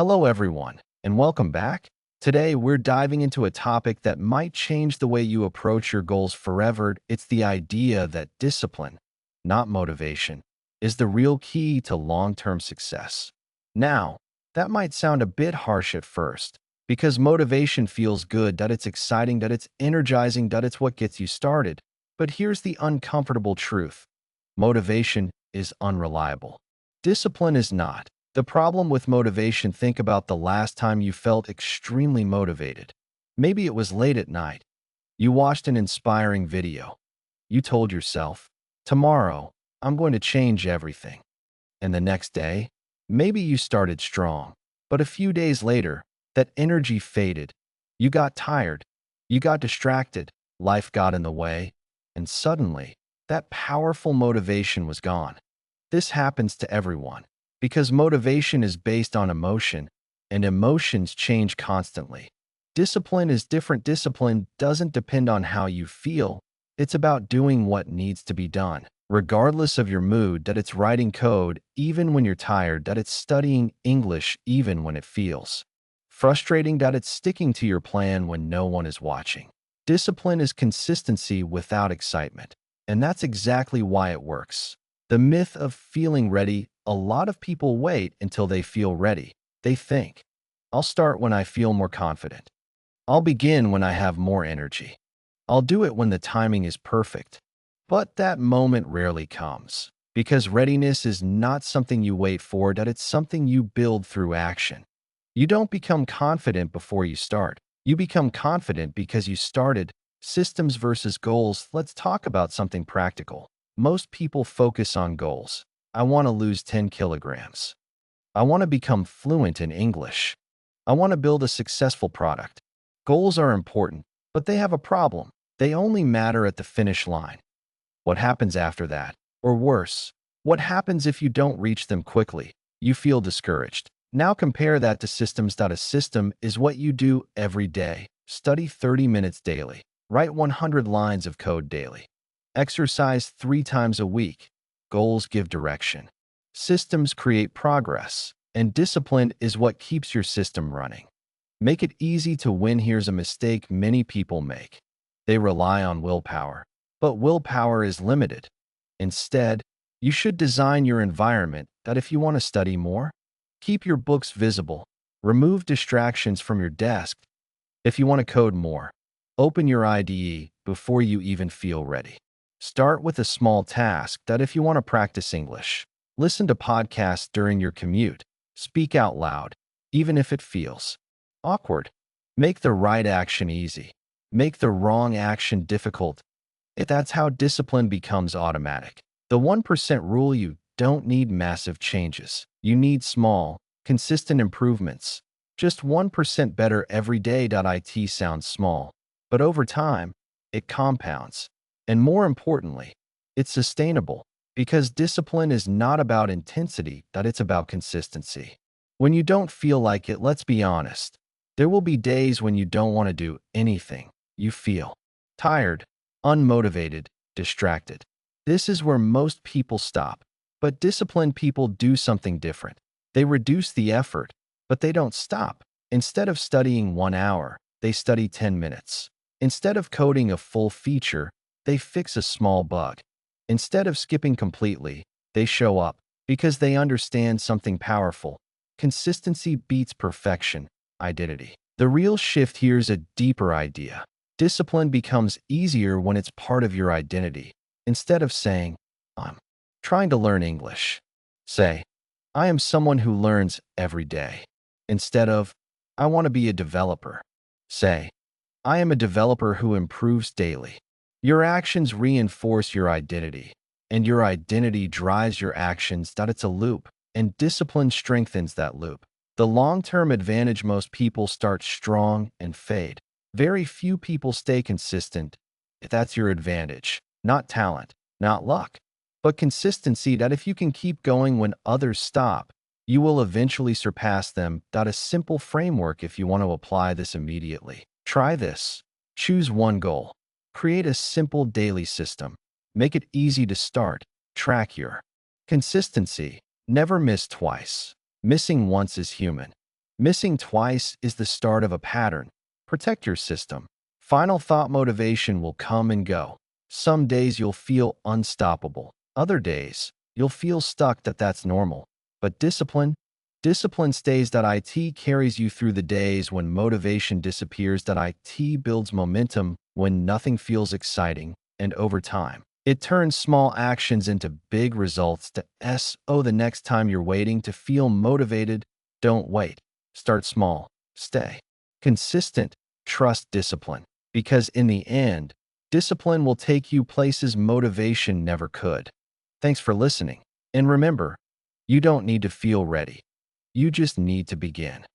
Hello, everyone, and welcome back. Today, we're diving into a topic that might change the way you approach your goals forever. It's the idea that discipline, not motivation, is the real key to long-term success. Now, that might sound a bit harsh at first, because motivation feels good, that it's exciting, that it's energizing, that it's what gets you started. But here's the uncomfortable truth. Motivation is unreliable. Discipline is not. The problem with motivation, think about the last time you felt extremely motivated. Maybe it was late at night. You watched an inspiring video. You told yourself, tomorrow, I'm going to change everything. And the next day, maybe you started strong. But a few days later, that energy faded. You got tired. You got distracted. Life got in the way. And suddenly, that powerful motivation was gone. This happens to everyone. Because motivation is based on emotion, and emotions change constantly. Discipline is different. Discipline doesn't depend on how you feel. It's about doing what needs to be done, regardless of your mood, that it's writing code even when you're tired, that it's studying English even when it feels frustrating, that it's sticking to your plan when no one is watching. Discipline is consistency without excitement, and that's exactly why it works. The myth of feeling ready. A lot of people wait until they feel ready. They think, I'll start when I feel more confident. I'll begin when I have more energy. I'll do it when the timing is perfect. But that moment rarely comes, because readiness is not something you wait for, that it's something you build through action. You don't become confident before you start. You become confident because you started. Systems versus goals. Let's talk about something practical. Most people focus on goals. I want to lose 10 kilograms. I want to become fluent in English. I want to build a successful product. Goals are important, but they have a problem. They only matter at the finish line. What happens after that? Or worse, what happens if you don't reach them quickly? You feel discouraged. Now compare that to systems. A system is what you do every day. Study 30 minutes daily. Write 100 lines of code daily. Exercise 3 times a week. Goals give direction. Systems create progress. And discipline is what keeps your system running. Make it easy to win. Here's a mistake many people make. They rely on willpower. But willpower is limited. Instead, you should design your environment that if you want to study more, keep your books visible. Remove distractions from your desk. If you want to code more, open your IDE before you even feel ready. Start with a small task. That if you want to practice English, listen to podcasts during your commute. Speak out loud, even if it feels awkward. Make the right action easy. Make the wrong action difficult. That's how discipline becomes automatic. The 1% rule. You don't need massive changes. You need small, consistent improvements. Just 1% better every day. It sounds small, but over time, it compounds. And more importantly, it's sustainable, because discipline is not about intensity, that it's about consistency. When you don't feel like it, let's be honest, there will be days when you don't want to do anything. You feel tired, unmotivated, distracted. This is where most people stop. But disciplined people do something different. They reduce the effort, but they don't stop. Instead of studying 1 hour, they study 10 minutes. Instead of coding a full feature, they fix a small bug. Instead of skipping completely, they show up, because they understand something powerful. Consistency beats perfection. Identity. The real shift here is a deeper idea. Discipline becomes easier when it's part of your identity. Instead of saying, I'm trying to learn English, say, I am someone who learns every day. Instead of, I want to be a developer, say, I am a developer who improves daily. Your actions reinforce your identity, and your identity drives your actions. It's a loop, and discipline strengthens that loop. The long-term advantage. Most people start strong and fade. Very few people stay consistent. That's your advantage, not talent, not luck, but consistency. That if you can keep going when others stop, you will eventually surpass them. A simple framework if you want to apply this immediately. Try this. Choose one goal. Create a simple daily system. Make it easy to start. Track your consistency. Never miss twice. Missing once is human. Missing twice is the start of a pattern. Protect your system. Final thought: motivation will come and go. Some days you'll feel unstoppable. Other days, you'll feel stuck. That's normal. But discipline stays. It carries you through the days when motivation disappears. It builds momentum when nothing feels exciting. And over time, it turns small actions into big results. The next time you're waiting to feel motivated, don't wait. Start small. Stay consistent. Trust discipline. Because in the end, discipline will take you places motivation never could. Thanks for listening. And remember, you don't need to feel ready. You just need to begin.